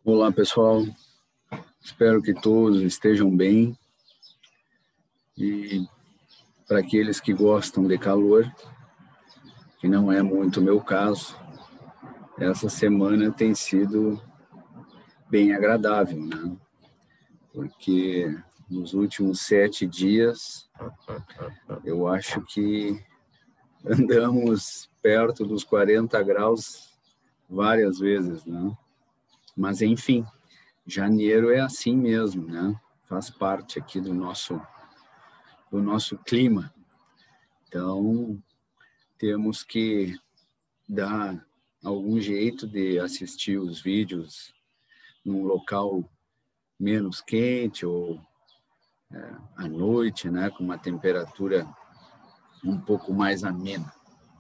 Olá, pessoal. Espero que todos estejam bem. E para aqueles que gostam de calor, que não é muito o meu caso, essa semana tem sido bem agradável, né? Porque nos últimos 7 dias, eu acho que andamos perto dos 40 graus várias vezes, né? Mas, enfim, janeiro é assim mesmo, né? Faz parte aqui do nosso clima. Então, temos que dar algum jeito de assistir os vídeos num local menos quente ou à noite, né, com uma temperatura um pouco mais amena,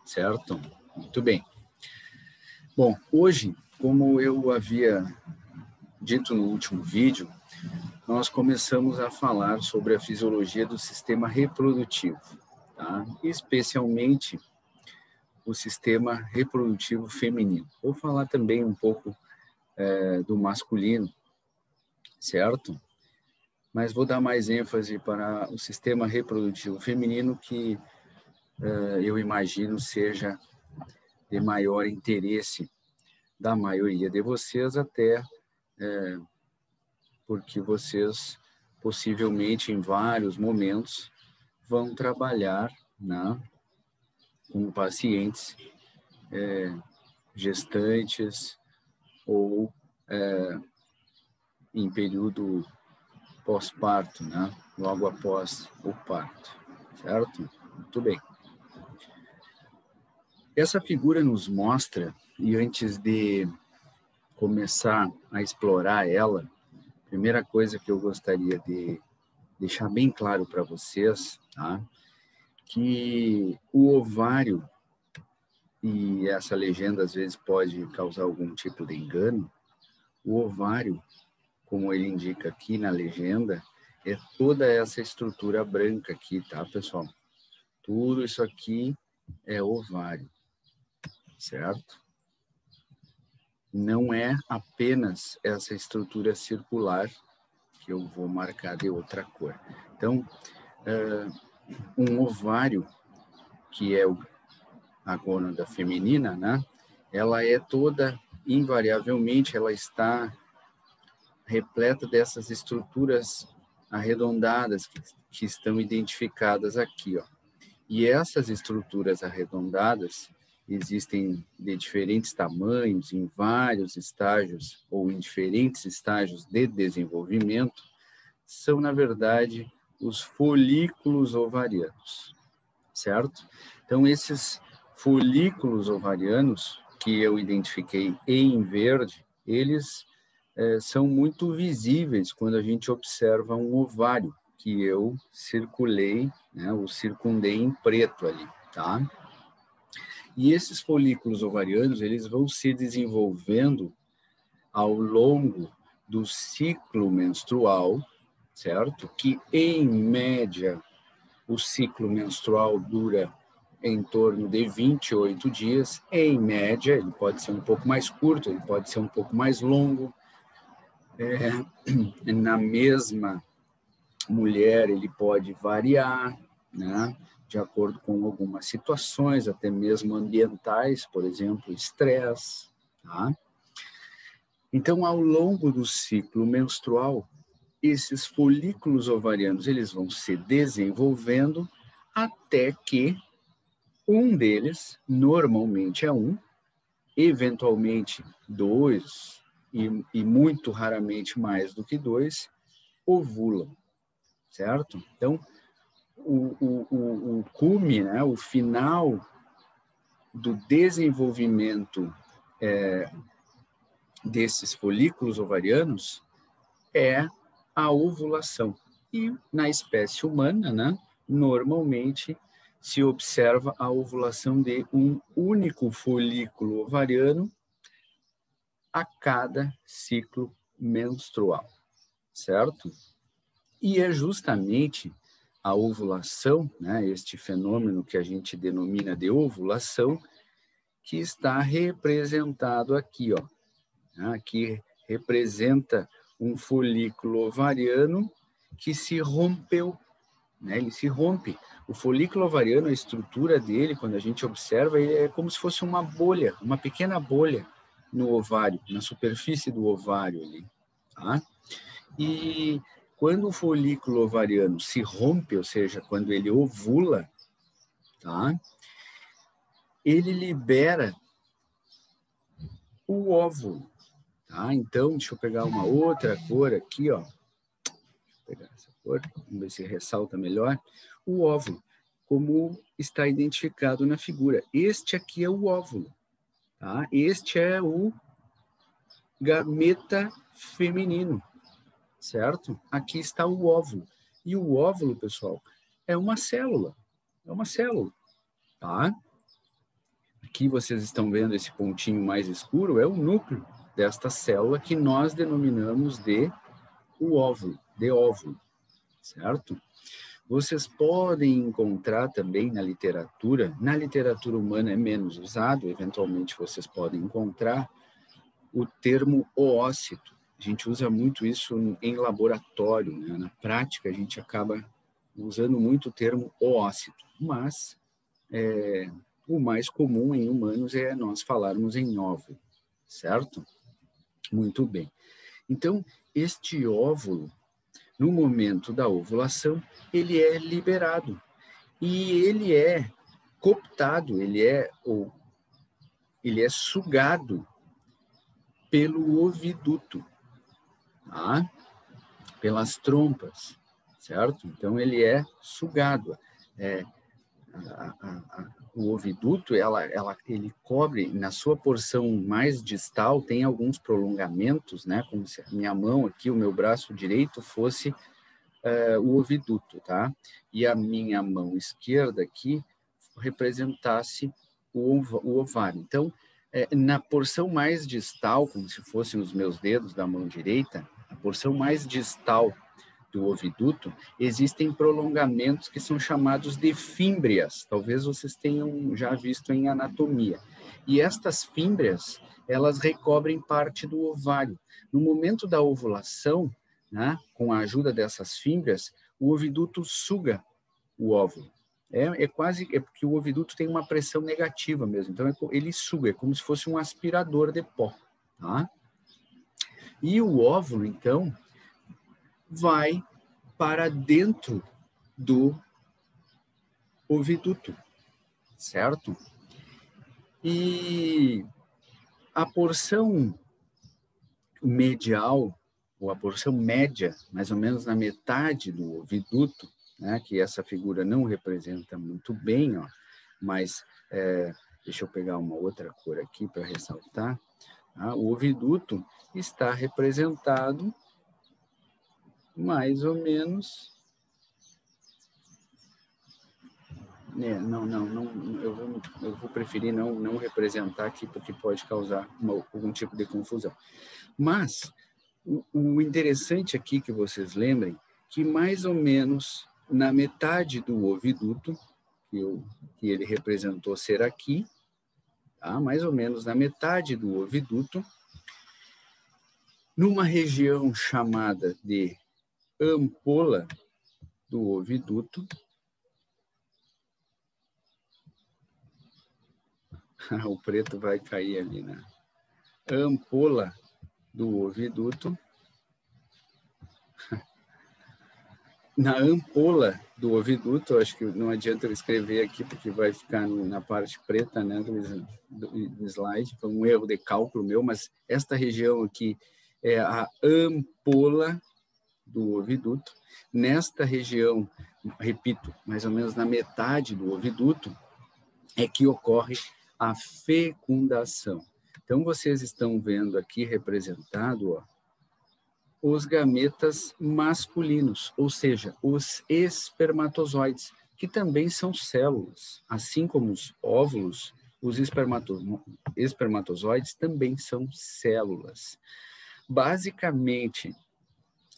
certo? Muito bem. Bom, hoje, como eu havia dito no último vídeo, nós começamos a falar sobre a fisiologia do sistema reprodutivo, tá? Especialmente o sistema reprodutivo feminino. Vou falar também um pouco do masculino, certo? Mas vou dar mais ênfase para o sistema reprodutivo feminino, que eu imagino seja de maior interesse da maioria de vocês, até porque vocês possivelmente em vários momentos vão trabalhar, né, com pacientes gestantes ou em período pós-parto, né? Logo após o parto, certo? Muito bem. Essa figura nos mostra, e antes de começar a explorar ela, a primeira coisa que eu gostaria de deixar bem claro para vocês, tá? Que o ovário, e essa legenda às vezes pode causar algum tipo de engano, o ovário, como ele indica aqui na legenda, é toda essa estrutura branca aqui, tá, pessoal? Tudo isso aqui é ovário, certo? Não é apenas essa estrutura circular que eu vou marcar de outra cor. Então, um ovário, que é a gônada feminina, né? Ela é toda, invariavelmente, ela está repleta dessas estruturas arredondadas que estão identificadas aqui, ó. E essas estruturas arredondadas existem de diferentes tamanhos, em vários estágios ou em diferentes estágios de desenvolvimento, são, na verdade, os folículos ovarianos, certo? Então, esses folículos ovarianos, que eu identifiquei em verde, eles são muito visíveis quando a gente observa um ovário, que eu circulei, né, o circundei em preto ali, tá? E esses folículos ovarianos, eles vão se desenvolvendo ao longo do ciclo menstrual, certo? Que, em média, o ciclo menstrual dura em torno de 28 dias, em média. Ele pode ser um pouco mais curto, ele pode ser um pouco mais longo. Na mesma mulher, ele pode variar, né, de acordo com algumas situações, até mesmo ambientais, por exemplo, estresse, tá? Então, ao longo do ciclo menstrual, esses folículos ovarianos, eles vão se desenvolvendo até que um deles, normalmente é um, eventualmente dois, e muito raramente mais do que dois, ovulam, certo? Então, o cume, né, o final do desenvolvimento desses folículos ovarianos é a ovulação. E na espécie humana, né, normalmente se observa a ovulação de um único folículo ovariano a cada ciclo menstrual, certo? E é justamente a ovulação, né, este fenômeno que a gente denomina de ovulação, que está representado aqui, ó, né, aqui representa um folículo ovariano que se rompeu, né? Ele se rompe. O folículo ovariano, a estrutura dele, quando a gente observa, ele é como se fosse uma bolha, uma pequena bolha no ovário, na superfície do ovário ali, tá? E quando o folículo ovariano se rompe, ou seja, quando ele ovula, tá? Ele libera o óvulo, tá? Então, deixa eu pegar uma outra cor aqui, ó. Vou pegar essa cor, vamos ver se ressalta melhor. O óvulo, como está identificado na figura. Este aqui é o óvulo, tá? Este é o gameta feminino, certo? Aqui está o óvulo. E o óvulo, pessoal, é uma célula. É uma célula, tá? Aqui vocês estão vendo esse pontinho mais escuro, é o núcleo desta célula que nós denominamos de o óvulo, de óvulo, certo? Vocês podem encontrar também na literatura humana é menos usado, eventualmente vocês podem encontrar o termo oócito. A gente usa muito isso em laboratório, né? Na prática a gente acaba usando muito o termo oócito, mas o mais comum em humanos é nós falarmos em óvulo, certo? Muito bem. Então, este óvulo, no momento da ovulação, ele é liberado e ele é cooptado, ele é sugado pelo oviduto, tá? Pelas trompas, certo? Então, ele é sugado. O oviduto, ele cobre, na sua porção mais distal, tem alguns prolongamentos, né? Como se a minha mão aqui, o meu braço direito fosse o oviduto, tá? E a minha mão esquerda aqui representasse o ovário. Então, na porção mais distal, como se fossem os meus dedos da mão direita, a porção mais distal do oviduto, existem prolongamentos que são chamados de fímbrias. Talvez vocês tenham já visto em anatomia. E estas fímbrias, elas recobrem parte do ovário. No momento da ovulação, né, com a ajuda dessas fímbrias, o oviduto suga o óvulo. É porque o oviduto tem uma pressão negativa mesmo. Então, ele suga, é como se fosse um aspirador de pó. Tá? E o óvulo, então, vai para dentro do oviduto, certo? E a porção medial, ou a porção média, mais ou menos na metade do oviduto, né, que essa figura não representa muito bem, ó, mas deixa eu pegar uma outra cor aqui para ressaltar. Tá? O oviduto está representado mais ou menos... eu vou preferir não representar aqui, porque pode causar algum tipo de confusão. Mas o interessante aqui que vocês lembrem que mais ou menos na metade do oviduto, que ele representou ser aqui, tá? Mais ou menos na metade do oviduto, numa região chamada de ampola do oviduto, o preto vai cair ali, né? Ampola do oviduto. Na ampola do oviduto, acho que não adianta eu escrever aqui, porque vai ficar na parte preta, né, do slide, foi um erro de cálculo meu, mas esta região aqui é a ampola do oviduto. Nesta região, repito, mais ou menos na metade do oviduto, é que ocorre a fecundação. Então, vocês estão vendo aqui representado, ó, os gametas masculinos, ou seja, os espermatozoides, que também são células. Assim como os óvulos, os espermatozoides também são células. Basicamente,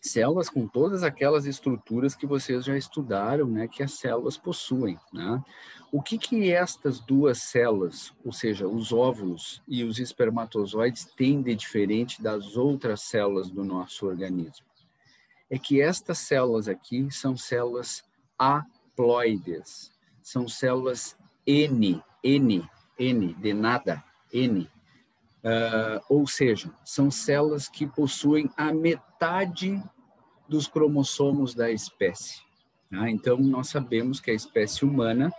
células com todas aquelas estruturas que vocês já estudaram, né, que as células possuem, né? O que estas duas células, ou seja, os óvulos e os espermatozoides, têm de diferente das outras células do nosso organismo? É que estas células aqui são células haploides, são células N, de nada, N. Ou seja, são células que possuem a metade dos cromossomos da espécie. Tá? Então, nós sabemos que a espécie humana,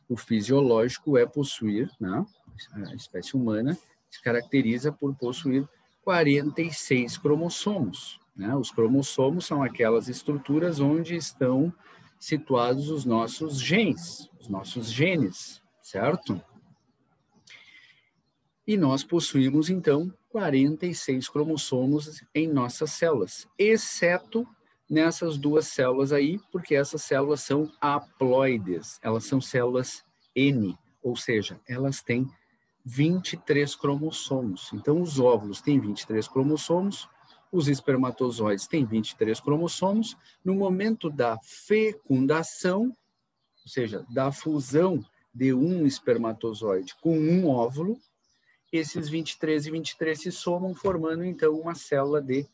o fisiológico é possuir, né? A espécie humana se caracteriza por possuir 46 cromossomos. Né? Os cromossomos são aquelas estruturas onde estão situados os nossos genes, certo? E nós possuímos, então, 46 cromossomos em nossas células, exceto nessas duas células aí, porque essas células são haploides, elas são células N, ou seja, elas têm 23 cromossomos. Então, os óvulos têm 23 cromossomos, os espermatozoides têm 23 cromossomos. No momento da fecundação, ou seja, da fusão de um espermatozoide com um óvulo, esses 23 e 23 se somam, formando, então, uma célula de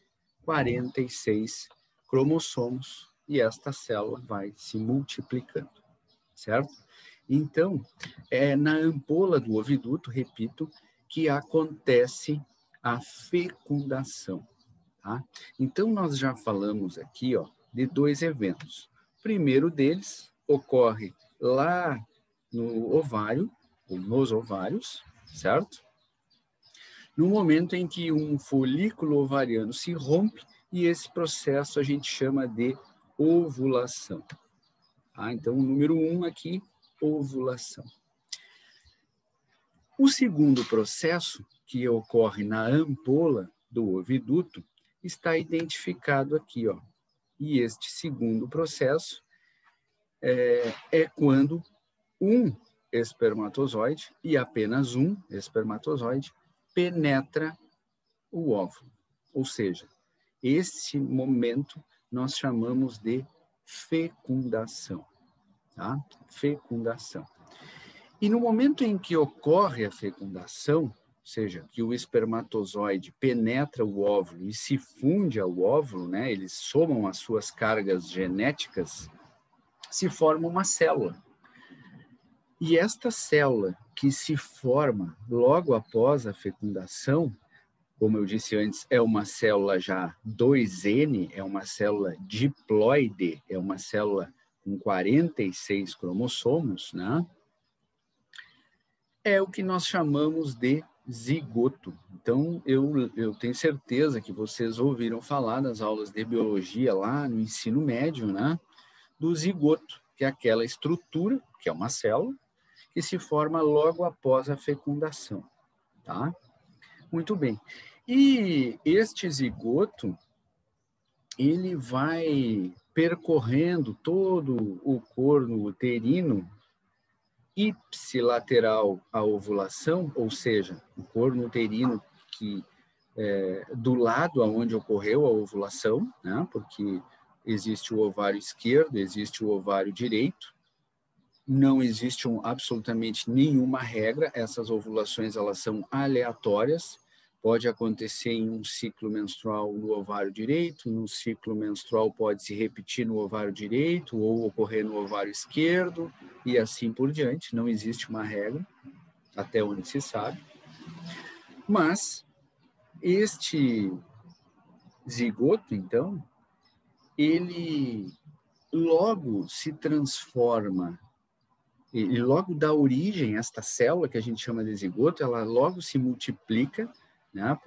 46 cromossomos, e esta célula vai se multiplicando, certo? Então, é na ampola do oviduto, repito, que acontece a fecundação, tá? Então, nós já falamos aqui, ó, de dois eventos. O primeiro deles ocorre lá no ovário, ou nos ovários, certo? No momento em que um folículo ovariano se rompe, e esse processo a gente chama de ovulação. Tá? Então, o número 1 aqui, ovulação. O segundo processo, que ocorre na ampola do oviduto, está identificado aqui, ó. E este segundo processo é quando um espermatozoide, e apenas um espermatozoide, penetra o óvulo. Ou seja, esse momento nós chamamos de fecundação. Tá? Fecundação. E no momento em que ocorre a fecundação, ou seja, que o espermatozoide penetra o óvulo e se funde ao óvulo, né, eles somam as suas cargas genéticas, se forma uma célula. E esta célula que se forma logo após a fecundação, como eu disse antes, é uma célula já 2N, é uma célula diploide, é uma célula com 46 cromossomos, né? É o que nós chamamos de zigoto. Então, eu tenho certeza que vocês ouviram falar nas aulas de biologia lá no ensino médio, né? Do zigoto, que é aquela estrutura, que é uma célula, que se forma logo após a fecundação, tá? Muito bem. E este zigoto, ele vai percorrendo todo o corno uterino ipsilateral à ovulação, ou seja, o corno uterino que do lado aonde ocorreu a ovulação, né? Porque existe o ovário esquerdo, existe o ovário direito, não existe absolutamente nenhuma regra, essas ovulações elas são aleatórias, pode acontecer em um ciclo menstrual no ovário direito, num ciclo menstrual pode se repetir no ovário direito ou ocorrer no ovário esquerdo e assim por diante, não existe uma regra, até onde se sabe. Mas este zigoto, então, ele logo se transforma e logo dá origem a esta célula que a gente chama de zigoto, ela logo se multiplica, né,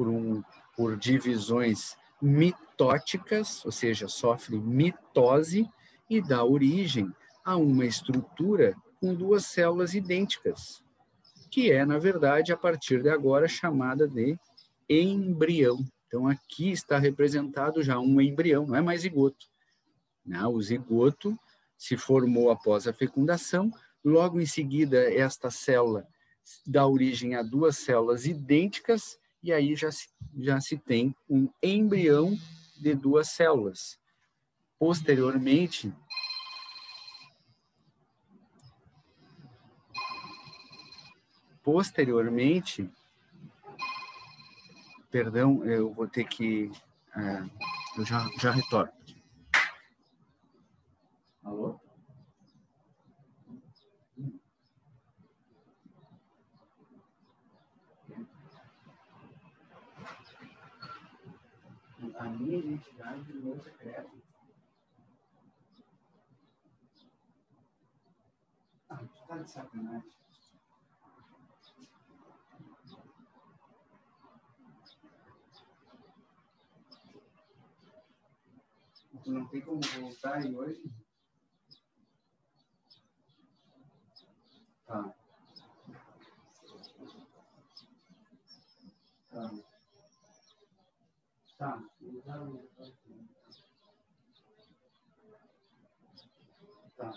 por divisões mitóticas, ou seja, sofre mitose e dá origem a uma estrutura com duas células idênticas, que é, na verdade, a partir de agora chamada de embrião. Então, aqui está representado já um embrião, não é mais zigoto. Né? O zigoto se formou após a fecundação, logo em seguida, esta célula dá origem a duas células idênticas e aí já se tem um embrião de 2 células. Posteriormente, perdão, eu vou ter que... eu já retorno. Alô? A minha identidade do meu secreto. Tu tá de sacanagem. Tu não tem como voltar aí hoje? Tá. Tá. Tá. Tá.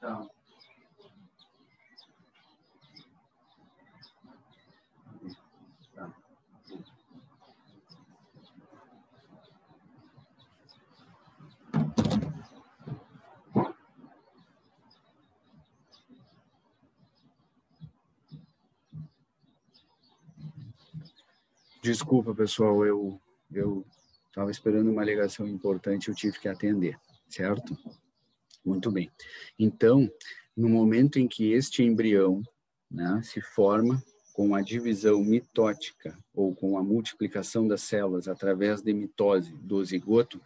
Tá. Tá. Desculpa, pessoal, eu estava esperando uma ligação importante, eu tive que atender, certo? Muito bem. Então, no momento em que este embrião, né, se forma com a divisão mitótica ou com a multiplicação das células através de mitose do zigoto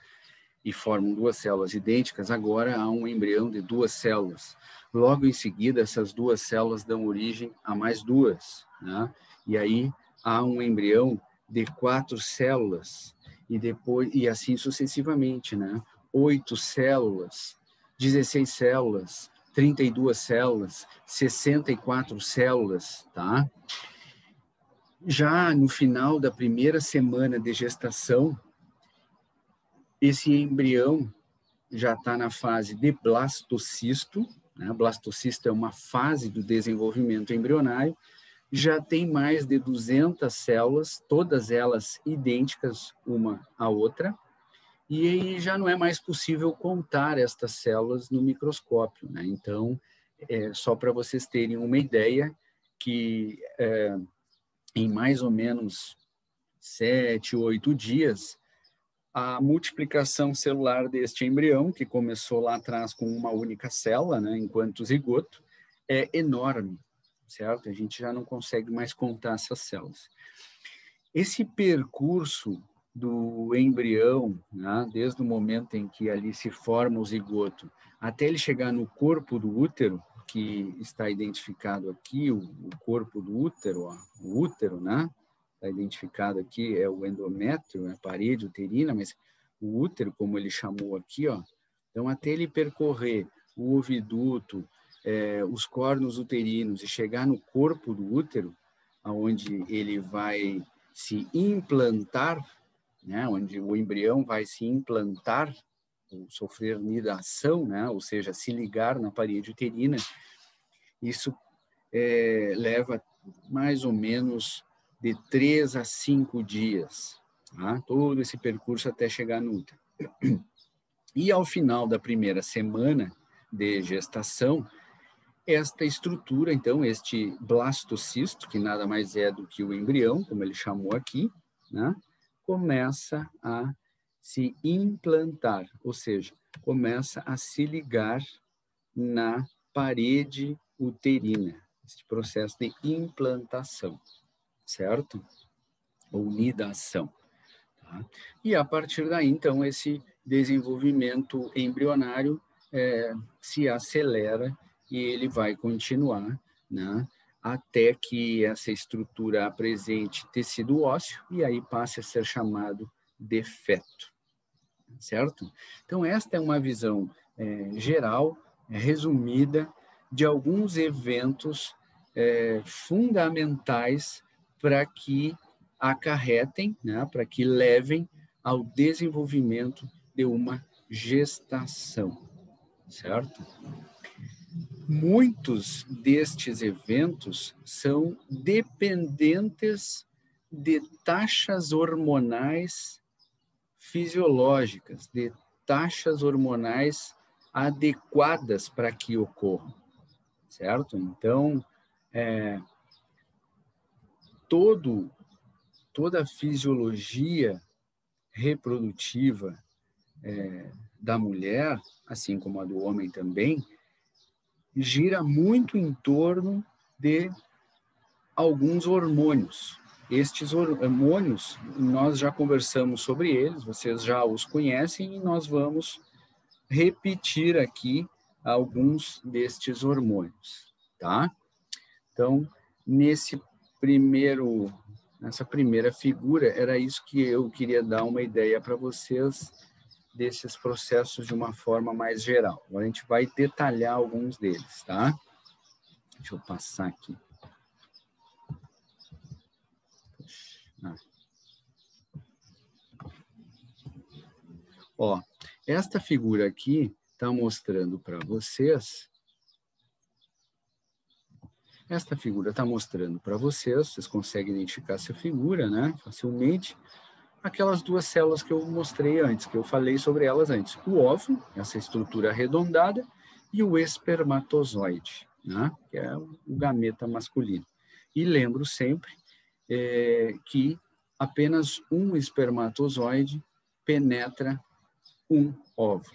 e formam 2 células idênticas, agora há um embrião de 2 células. Logo em seguida, essas 2 células dão origem a mais 2, né? E aí há um embrião de 4 células e depois e assim sucessivamente, né? 8 células, 16 células, 32 células, 64 células, tá? Já no final da primeira semana de gestação, esse embrião já está na fase de blastocisto, né? Blastocisto é uma fase do desenvolvimento embrionário, já tem mais de 200 células, todas elas idênticas uma à outra, e aí já não é mais possível contar estas células no microscópio, né? Então, só para vocês terem uma ideia, que em mais ou menos 7, 8 dias, a multiplicação celular deste embrião, que começou lá atrás com uma única célula, né, enquanto zigoto, é enorme, certo? A gente já não consegue mais contar essas células. Esse percurso do embrião, né, desde o momento em que ali se forma o zigoto, até ele chegar no corpo do útero, que está identificado aqui, o corpo do útero, ó, o útero, né? Está identificado aqui, é o endométrio, é a parede uterina, mas o útero, como ele chamou aqui, ó, então até ele percorrer o oviduto, os cornos uterinos e chegar no corpo do útero, onde ele vai se implantar, né, onde o embrião vai se implantar, ou sofrer nidação, né, ou seja, se ligar na parede uterina, isso leva mais ou menos de 3 a 5 dias, tá? Todo esse percurso até chegar no útero. E ao final da primeira semana de gestação, esta estrutura, então, este blastocisto, que nada mais é do que o embrião, como ele chamou aqui, né, começa a se implantar, ou seja, começa a se ligar na parede uterina, este processo de implantação, certo? Ou nidação. Tá? E a partir daí, então, esse desenvolvimento embrionário se acelera e ele vai continuar, né, até que essa estrutura apresente tecido ósseo e aí passe a ser chamado de feto, certo? Então, esta é uma visão geral, resumida, de alguns eventos fundamentais para que acarretem, né, para que levem ao desenvolvimento de uma gestação, certo? muitos destes eventos são dependentes de taxas hormonais fisiológicas, de taxas hormonais adequadas para que ocorram, certo? Então, toda a fisiologia reprodutiva da mulher, assim como a do homem também, gira muito em torno de alguns hormônios. Estes hormônios, nós já conversamos sobre eles, vocês já os conhecem, e nós vamos repetir aqui alguns destes hormônios, tá? Então, nessa primeira figura, era isso que eu queria dar uma ideia para vocês desses processos de uma forma mais geral. Agora a gente vai detalhar alguns deles, tá? Deixa eu passar aqui. Ó, esta figura aqui está mostrando para vocês. Esta figura está mostrando para vocês conseguem identificar essa figura, né? Facilmente. Aquelas duas células que eu mostrei antes, que eu falei sobre elas antes. O óvulo, essa estrutura arredondada, e o espermatozoide, né? Que é o gameta masculino. E lembro sempre que apenas um espermatozoide penetra um óvulo.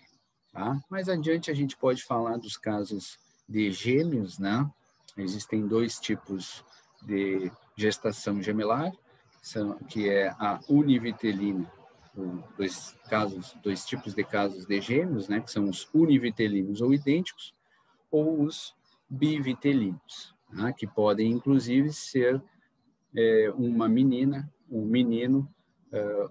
Tá? Mais adiante a gente pode falar dos casos de gêmeos, né? Existem dois tipos de gestação gemelar, que é a univitelina, dois tipos de casos de gêmeos, né? Que são os univitelinos ou idênticos, ou os bivitelinos, né? Que podem inclusive ser uma menina, um menino,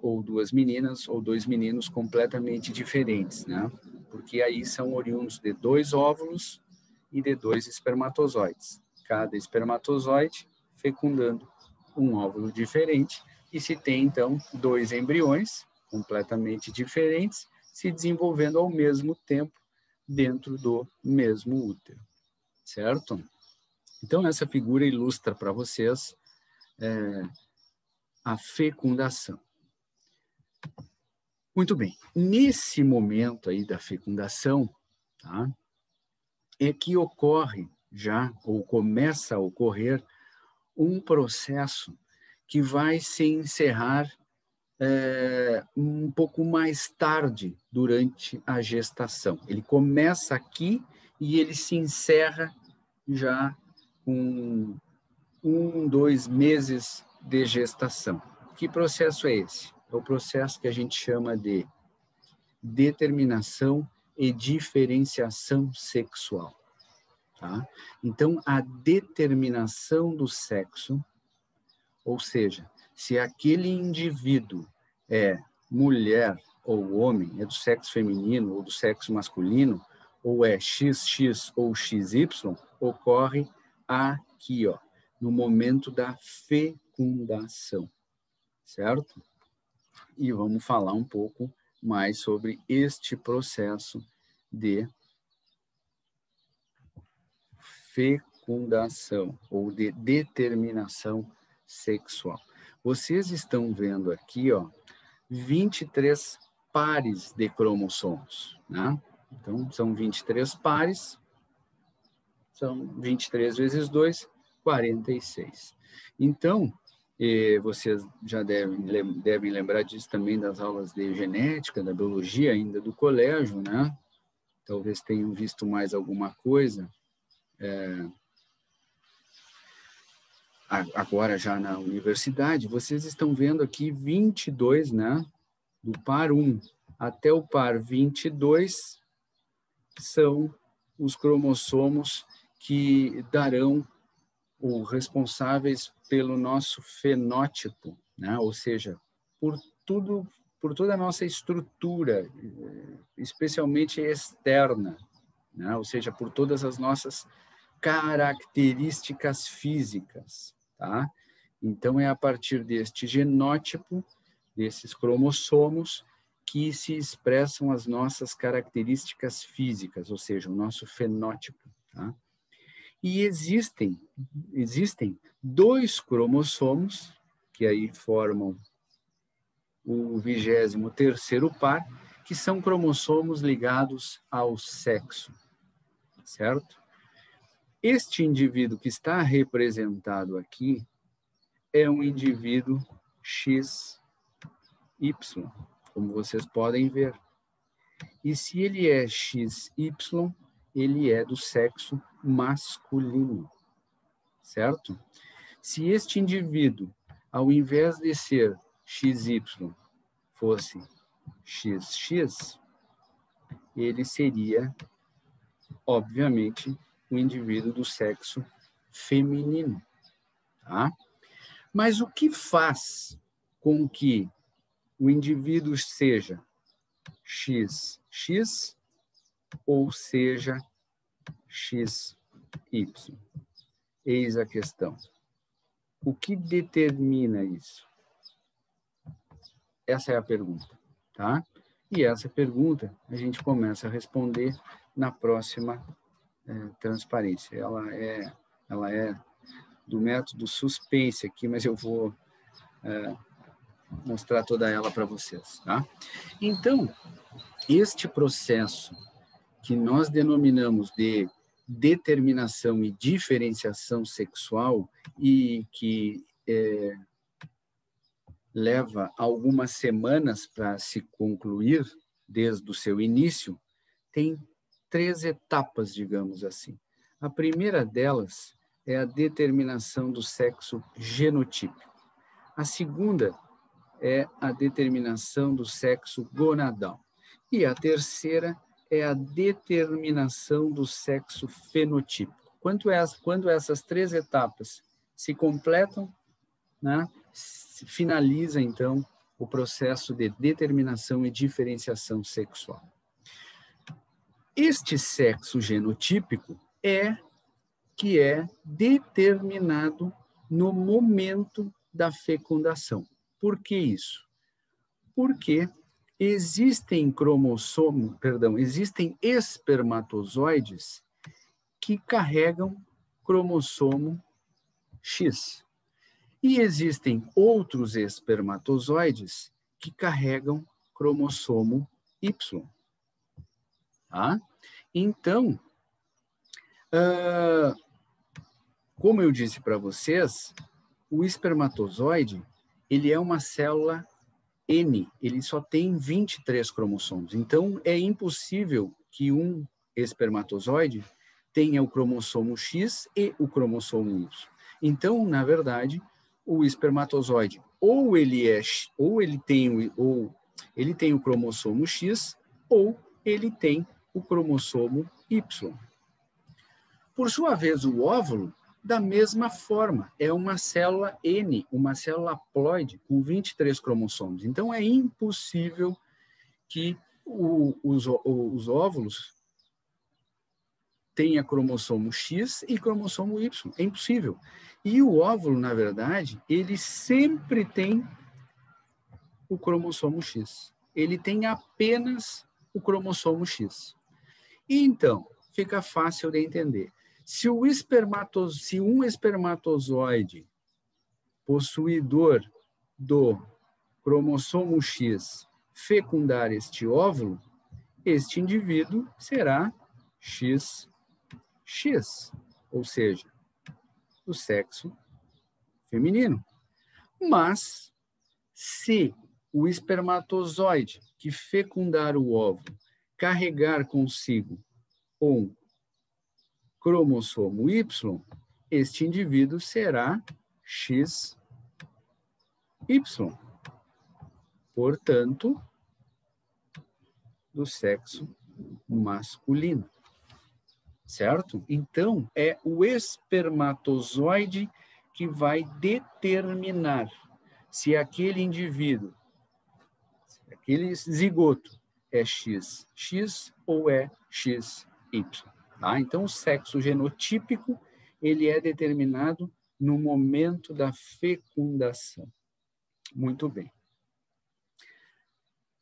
ou duas meninas, ou dois meninos completamente diferentes, né? Porque aí são oriundos de dois óvulos e de dois espermatozoides. Cada espermatozoide fecundando um óvulo diferente, e se tem, então, dois embriões completamente diferentes se desenvolvendo ao mesmo tempo dentro do mesmo útero, certo? Então, essa figura ilustra para vocês a fecundação. Muito bem, nesse momento aí da fecundação, tá, é que ocorre já, ou começa a ocorrer, um processo que vai se encerrar um pouco mais tarde durante a gestação. Ele começa aqui e ele se encerra já com 2 meses de gestação. Que processo é esse? É o processo que a gente chama de determinação e diferenciação sexual. Tá? Então, a determinação do sexo, ou seja, se aquele indivíduo é mulher ou homem, é do sexo feminino ou do sexo masculino, ou é XX ou XY, ocorre aqui, ó, no momento da fecundação, certo? E vamos falar um pouco mais sobre este processo de fecundação ou de determinação sexual. Vocês estão vendo aqui, ó, 23 pares de cromossomos, né? Então, são 23 pares, são 23 vezes 2, 46. Então, vocês já devem lembrar disso também das aulas de genética, da biologia ainda do colégio, né? Talvez tenham visto mais alguma coisa. Agora já na universidade, vocês estão vendo aqui 22, né? Do par 1 até o par 22 são os cromossomos que darão os responsáveis pelo nosso fenótipo, né? Ou seja, por toda a nossa estrutura, especialmente externa, né? Ou seja, por todas as nossas características físicas, tá? Então, é a partir deste genótipo, desses cromossomos, que se expressam as nossas características físicas, ou seja, o nosso fenótipo, tá? E existem 2 cromossomos, que aí formam o 23º par, que são cromossomos ligados ao sexo, certo? Este indivíduo que está representado aqui é um indivíduo XY, como vocês podem ver. E se ele é XY, ele é do sexo masculino, certo? Se este indivíduo, ao invés de ser XY, fosse XX, ele seria, obviamente, um indivíduo do sexo feminino, tá? Mas o que faz com que o indivíduo seja XX ou seja XY? Eis a questão. O que determina isso? Essa é a pergunta, tá? E essa pergunta a gente começa a responder na próxima transparência. Ela é do método suspense aqui, mas eu vou mostrar toda ela para vocês, tá? Então, este processo que nós denominamos de determinação e diferenciação sexual e que leva algumas semanas para se concluir, desde o seu início, tem 3 etapas, digamos assim. A primeira delas é a determinação do sexo genotípico. A segunda é a determinação do sexo gonadal. E a terceira é a determinação do sexo fenotípico. Quando essas 3 etapas se completam, né, finaliza, então, o processo de determinação e diferenciação sexual. Este sexo genotípico é determinado no momento da fecundação. Por que isso? Porque existem espermatozoides que carregam cromossomo X. E existem outros espermatozoides que carregam cromossomo Y. Tá? Então, como eu disse para vocês, o espermatozoide, ele é uma célula N, ele só tem 23 cromossomos. Então, é impossível que um espermatozoide tenha o cromossomo X e o cromossomo Y. Então, na verdade, o espermatozoide ou ele tem o cromossomo X ou ele tem o cromossomo Y. Por sua vez, o óvulo, da mesma forma, é uma célula N, uma célula haploide com 23 cromossomos. Então, é impossível que os óvulos tenha cromossomo X e cromossomo Y. É impossível. E o óvulo, na verdade, ele sempre tem o cromossomo X. Ele tem apenas o cromossomo X. E então, fica fácil de entender. Se um espermatozoide possuidor do cromossomo X fecundar este óvulo, este indivíduo será XX, ou seja, do sexo feminino. Mas, se o espermatozoide que fecundar o óvulo carregar consigo um cromossomo Y, este indivíduo será XY. Portanto, do sexo masculino. Certo? Então, é o espermatozoide que vai determinar se aquele indivíduo, aquele zigoto, é XX ou é XY. Tá? Então, o sexo genotípico, ele é determinado no momento da fecundação. Muito bem.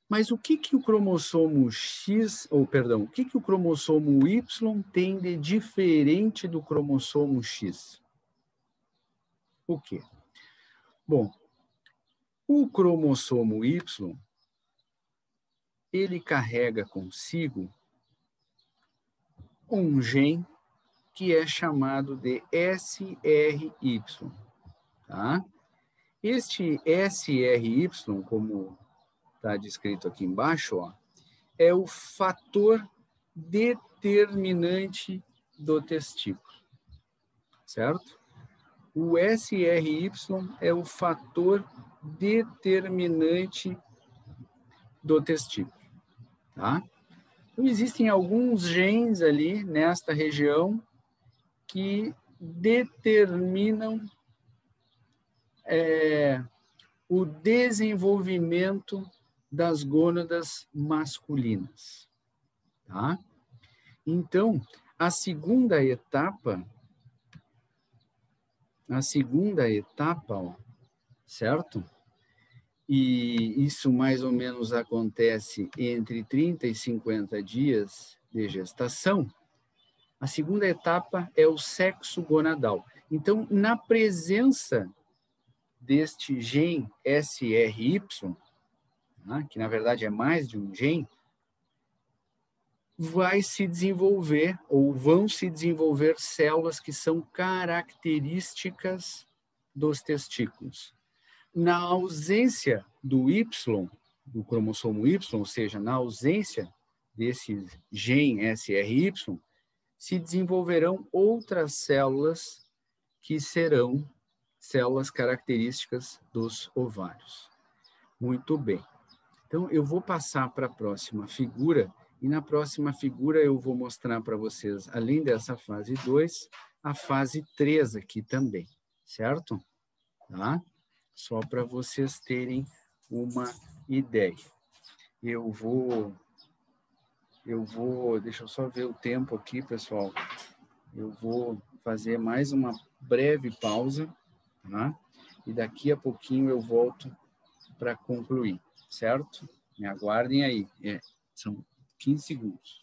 Mas o que o cromossomo X, ou perdão, o que o cromossomo Y tem de diferente do cromossomo X? O quê? Bom, o cromossomo Y, ele carrega consigo um gene que é chamado de SRY, tá? Este SRY, como está descrito aqui embaixo, ó, é o fator determinante do testículo, certo? O SRY é o fator determinante do testículo, tá? Então, existem alguns genes ali nesta região que determinam o desenvolvimento das gônadas masculinas, tá? Então, a segunda etapa, ó, certo? E isso mais ou menos acontece entre 30 e 50 dias de gestação. A segunda etapa é o sexo gonadal. Então, na presença deste gene SRY, né, que na verdade é mais de um gene, vai se desenvolver, ou vão se desenvolver células que são características dos testículos. Na ausência do Y, do cromossomo Y, ou seja, na ausência desse gene SRY, se desenvolverão outras células que serão células características dos ovários. Muito bem. Então, eu vou passar para a próxima figura, e na próxima figura eu vou mostrar para vocês, além dessa fase 2, a fase 3 aqui também, certo? Tá? Só para vocês terem uma ideia. Eu vou, deixa eu só ver o tempo aqui, pessoal. Eu vou fazer mais uma breve pausa, tá? E daqui a pouquinho eu volto para concluir, certo? Me aguardem aí. São 15 segundos.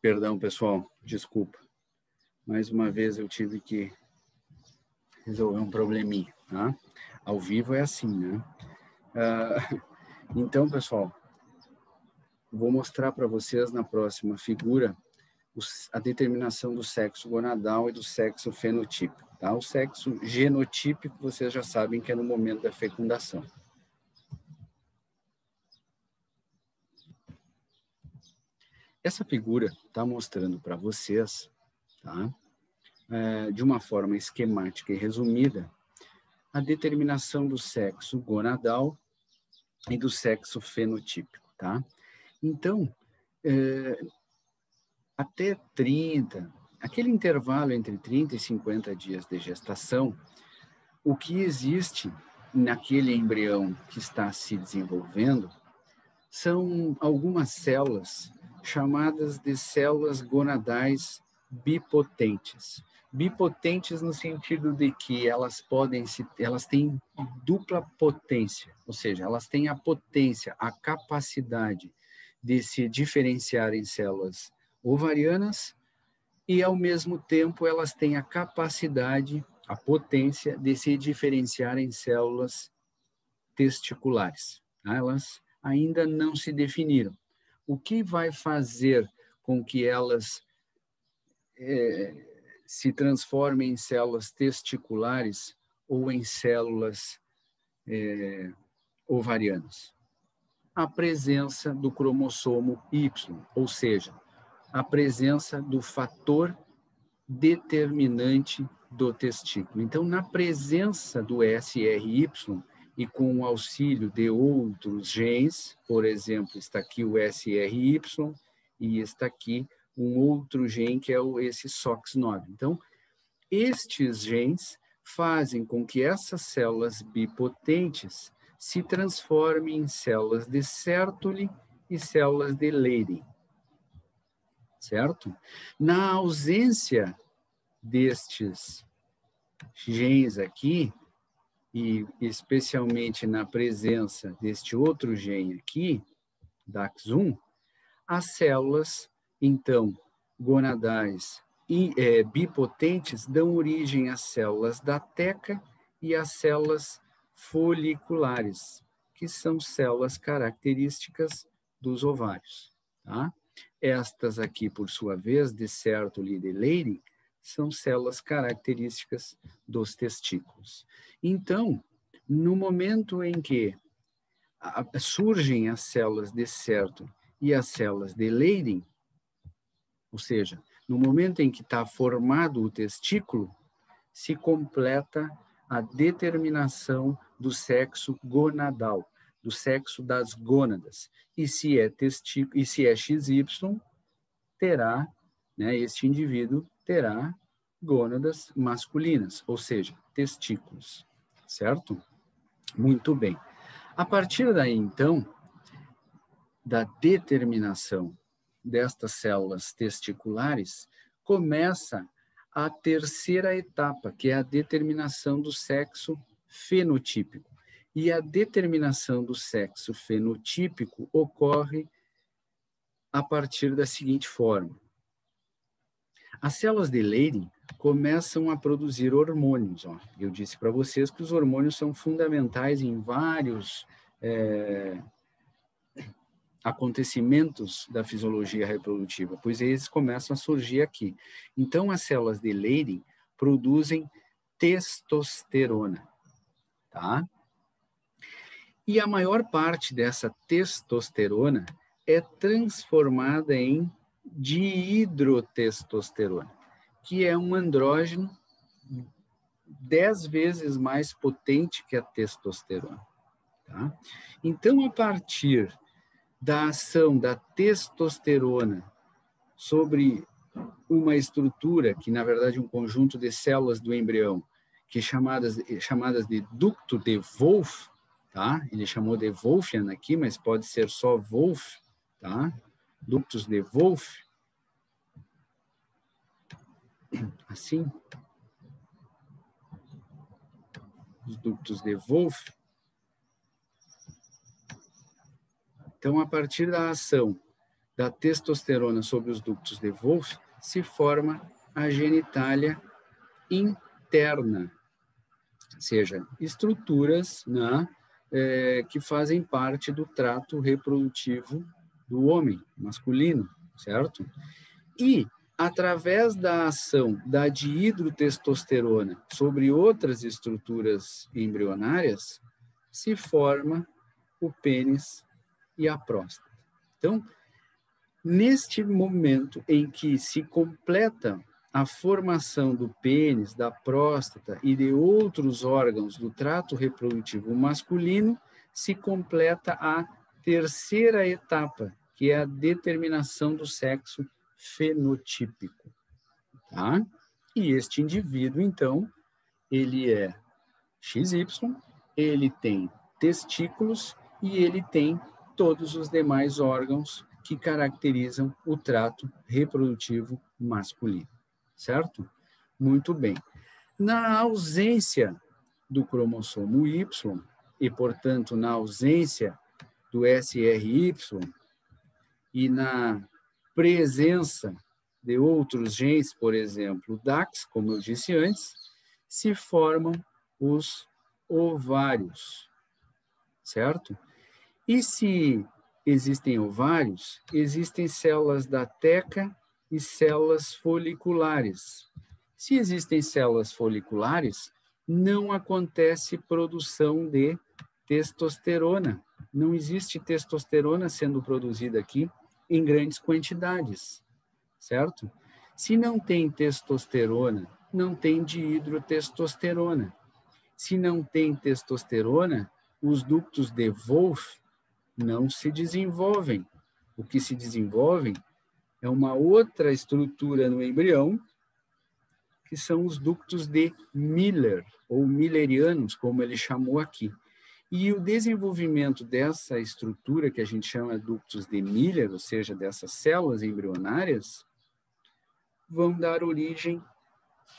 Perdão, pessoal, desculpa. Mais uma vez eu tive que resolver um probleminha, tá? Ao vivo é assim, né? Então, pessoal, vou mostrar para vocês na próxima figura a determinação do sexo gonadal e do sexo fenotípico, tá? O sexo genotípico, vocês já sabem que é no momento da fecundação. Essa figura está mostrando para vocês, tá? De uma forma esquemática e resumida, a determinação do sexo gonadal e do sexo fenotípico, tá? Então, até 30, aquele intervalo entre 30 e 50 dias de gestação, o que existe naquele embrião que está se desenvolvendo são algumas células chamadas de células gonadais bipotentes. Bipotentes no sentido de que elas têm dupla potência, ou seja, elas têm a potência, a capacidade de se diferenciar em células ovarianas e, ao mesmo tempo, elas têm a capacidade, a potência de se diferenciar em células testiculares. Elas ainda não se definiram. O que vai fazer com que elas se transformem em células testiculares ou em células ovarianas? A presença do cromossomo Y, ou seja, a presença do fator determinante do testículo. Então, na presença do SRY e com o auxílio de outros genes, por exemplo, está aqui o SRY e está aqui um outro gene que é esse SOX9. Então, estes genes fazem com que essas células bipotentes se transformem em células de Sertoli e células de Leydig. Certo? Na ausência destes genes aqui, e especialmente na presença deste outro gene aqui, DAX1, as células, então, gonadais e bipotentes dão origem às células da teca e às células foliculares, que são células características dos ovários, tá? Estas aqui, por sua vez, de Sertoli e de Leydig, são células características dos testículos. Então, no momento em que surgem as células de Sertoli e as células de Leydig, ou seja, no momento em que está formado o testículo, se completa a determinação do sexo gonadal, do sexo das gônadas. E se é testículo, e se é XY, terá, né, este indivíduo terá gônadas masculinas, ou seja, testículos, certo? Muito bem. A partir daí, então, da determinação destas células testiculares, começa a terceira etapa, que é a determinação do sexo fenotípico. E a determinação do sexo fenotípico ocorre a partir da seguinte forma. As células de Leydig começam a produzir hormônios. Ó. Eu disse para vocês que os hormônios são fundamentais em vários acontecimentos da fisiologia reprodutiva, pois eles começam a surgir aqui. Então, as células de Leydig produzem testosterona, tá? E a maior parte dessa testosterona é transformada em dihidrotestosterona, que é um andrógeno 10 vezes mais potente que a testosterona. Tá? Então, a partir da ação da testosterona sobre uma estrutura, que na verdade é um conjunto de células do embrião, que chamadas de ducto de Wolff, tá? Ele chamou de Wolffian aqui, mas pode ser só Wolff, tá? Ductos de Wolff, assim, os ductos de Wolff. Então, a partir da ação da testosterona sobre os ductos de Wolff, se forma a genitália interna, ou seja, estruturas, né, que fazem parte do trato reprodutivo do homem masculino, certo? E, através da ação da dihidrotestosterona sobre outras estruturas embrionárias, se forma o pênis e a próstata. Então, neste momento em que se completa a formação do pênis, da próstata e de outros órgãos do trato reprodutivo masculino, se completa a terceira etapa, que é a determinação do sexo fenotípico, tá? E este indivíduo, então, ele é XY, ele tem testículos e ele tem todos os demais órgãos que caracterizam o trato reprodutivo masculino, certo? Muito bem. Na ausência do cromossomo Y, e, portanto, na ausência do SRY, e na presença de outros genes, por exemplo, o DAX, como eu disse antes, se formam os ovários, certo? E se existem ovários, existem células da teca e células foliculares. Se existem células foliculares, não acontece produção de testosterona. Não existe testosterona sendo produzida aqui em grandes quantidades, certo? Se não tem testosterona, não tem dihidrotestosterona. Se não tem testosterona, os ductos de Wolff não se desenvolvem. O que se desenvolvem é uma outra estrutura no embrião, que são os ductos de Miller, ou Millerianos, como ele chamou aqui. E o desenvolvimento dessa estrutura, que a gente chama de ductos de Miller, ou seja, dessas células embrionárias, vão dar origem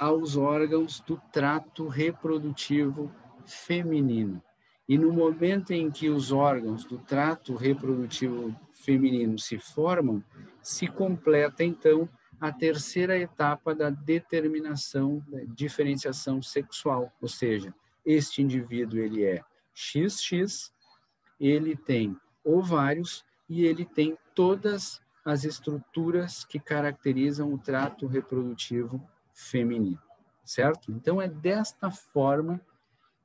aos órgãos do trato reprodutivo feminino. E no momento em que os órgãos do trato reprodutivo feminino se formam, se completa, então, a terceira etapa da determinação, da diferenciação sexual. Ou seja, este indivíduo ele é XX, ele tem ovários e ele tem todas as estruturas que caracterizam o trato reprodutivo feminino, certo? Então, é desta forma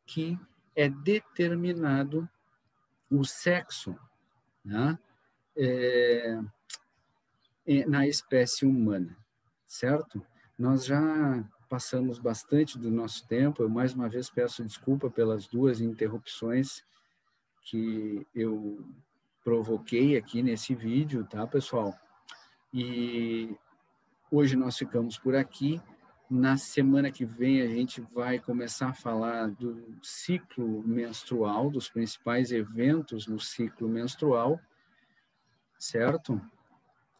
que é determinado o sexo, né? Na espécie humana, certo? Nós já passamos bastante do nosso tempo. Eu, mais uma vez, peço desculpa pelas duas interrupções que eu provoquei aqui nesse vídeo, tá, pessoal? E hoje nós ficamos por aqui. Na semana que vem a gente vai começar a falar do ciclo menstrual, dos principais eventos no ciclo menstrual, certo?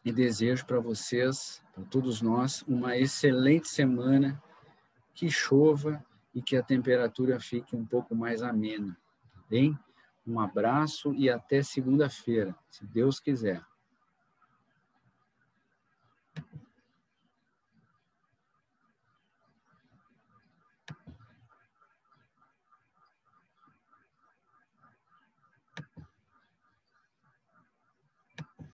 E desejo para vocês, para todos nós, uma excelente semana, que chova e que a temperatura fique um pouco mais amena, tá bem? Um abraço e até segunda-feira, se Deus quiser.